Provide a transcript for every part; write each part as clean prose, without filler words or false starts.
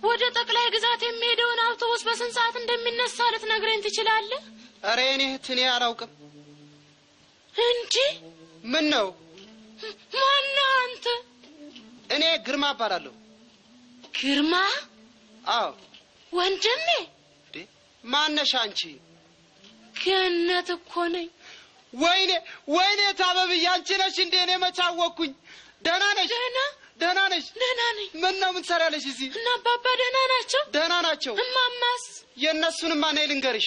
ወደ ጠቅላይ ግዛት የሚሄደውን አውቶቡስ በስንት ሰዓት እንደሚነሳ ልትነግረኝ ትችላለህ? አረ እኔ አላውቅም። እንጂ ምን ነው? ማን አንተ? እኔ ግርማ እባላለሁ። ግርማ? አዎ። ወንድሜ? ማነሽ አንቺ? ገነት እኮ ነኝ። ወይኔ ታበብዬ አንቺ ነሽ እንዴ? እኔ መቻወኩኝ። ደህና ነሽ? ደህና ነሽ? ደህና ነኝ። ምን ነው ምን ሰራለሽ እዚህ? እና አባባ ደህና ናቸው? ደህና ናቸው። እማማስ? የእነሱንማ ነይ ልንገርሽ።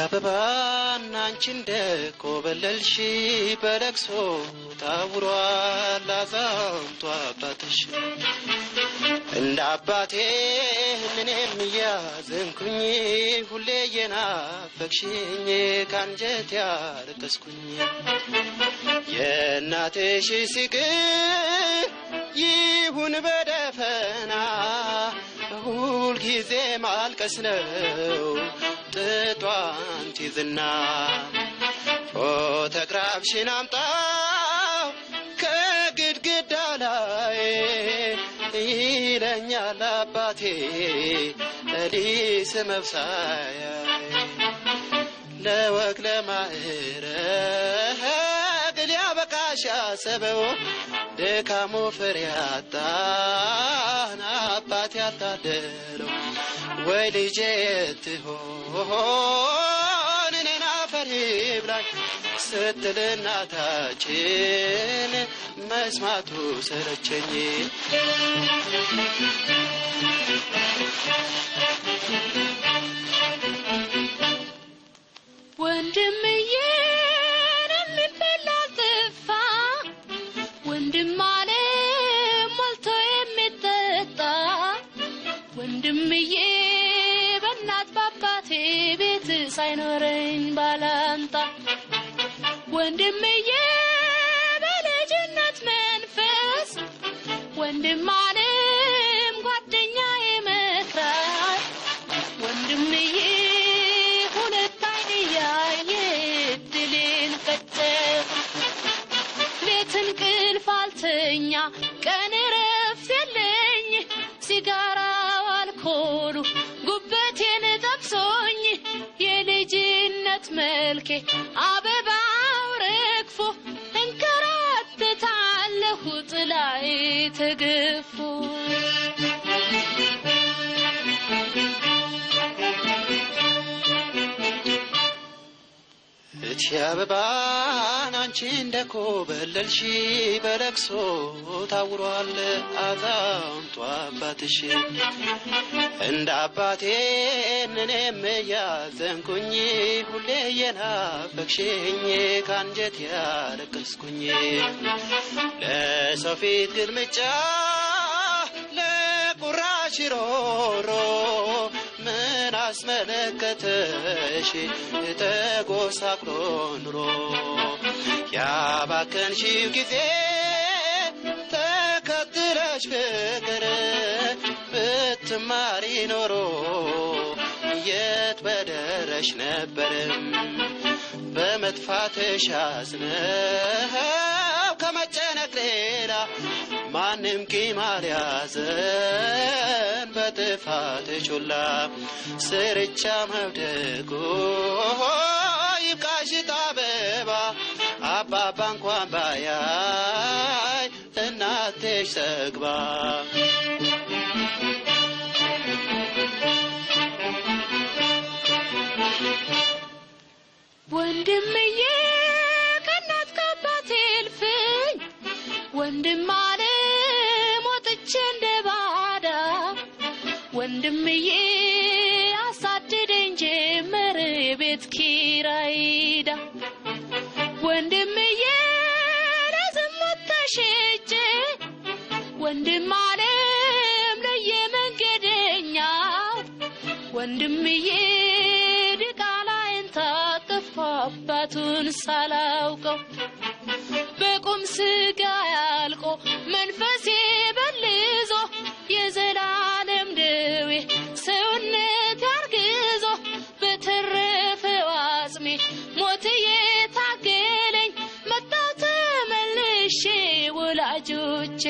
አበባና አንቺ እንደኮበለልሽ በለቅሶ ታውሯል አዛውንቱ አባትሽ። እንደ አባቴ እኔም ያዘንኩኝ ሁሌ የናፈቅሽኝ ካንጀት ያለቀስኩኝ። የእናትሽ ሲቅር ይሁን በደፈና ሁል ጊዜ ማልቀስ ነው ጥጧን ትይዝና። ፎቶግራፍሽን አምጣው ከግድግዳ ላይ ይለኛል አባቴ እዲስ መብሳያ። ለወግ ለማዕረግ ሊያበቃሽ ያሰበው ድካሙ ፍሬ ያጣን አባት ያልታደለው። ወይ ልጄ ትሆን እኔን አፈር ይብላኝ ስትል እናታችን መስማቱ ሰለቸኝ። ወንድምዬ የሚበላ ጥፋ ወንድም አለ ሞልቶ የሚጠጣ ወንድምዬ በእናት ባባቴ ቤት ሳይኖረኝ ባላንጣ ወንድምዬ በልጅነት መንፈስ ወንድም አለም ጓደኛዬ መክራይ ወንድምዬ ሁለት አይን ያየ ድልን ፈተህ ሌት እንቅልፍ አልተኛ ቀን እረፍት የለኝ ሲጋራው አልኮሉ ጉበቴን ጠብሶኝ የልጅነት መልኬ አበባው ረግፎ እንከራተታለሁ ጥላዬ ተገፎ። እቺ አበባን አንቺ እንደኮበለልሽ በለቅሶ ታውሯል አዛውንቱ አባትሽ። እንደ አባቴ እኔም ያዘንኩኝ ሁሌ የናፈቅሽኝ ካንጀት ያለቀስኩኝ። ለሰው ፊት ግልምጫ ለቁራሽ ሮሮ ምን አስመለከተሽ ተጎሳቅሎ ኑሮ። ያባከንሽው ጊዜ ተከትለሽ ፍቅር ብትማሪ ኖሮ የት በደረሽ ነበር። በመጥፋትሽ አዝነው ከመጨነቅ ሌላ ማንም ቂም አልያዘን በጥፋትሽ ሁላ። ስርቻ መውደቁ ይብቃሽ አበባ አባባ እንኳን ባያይ እናትሽ ሰግባ። ወንድምዬ ከእናት ከአባቴ እልፍኝ ወንድም አለ ሞትቼ እንደባዳ ወንድምዬ አሳደደኝ ጀመር የቤት ኪራይ ዕዳ ወንድምዬ ለዝሙት ተሸጬ ወንድም ዓለም ለየመንገደኛ ወንድምዬ ዲቃላይን ታጠፋባቱን ሳላውቀው በቁም ስጋ ያልቆ መንፈሴ በልዞ የዘላለም ደዌ ሰውነት ያርግዞ በተረፈ ዋጽሜ ሞት የታገለኝ መጣ ተመልሼ ወላጆቼ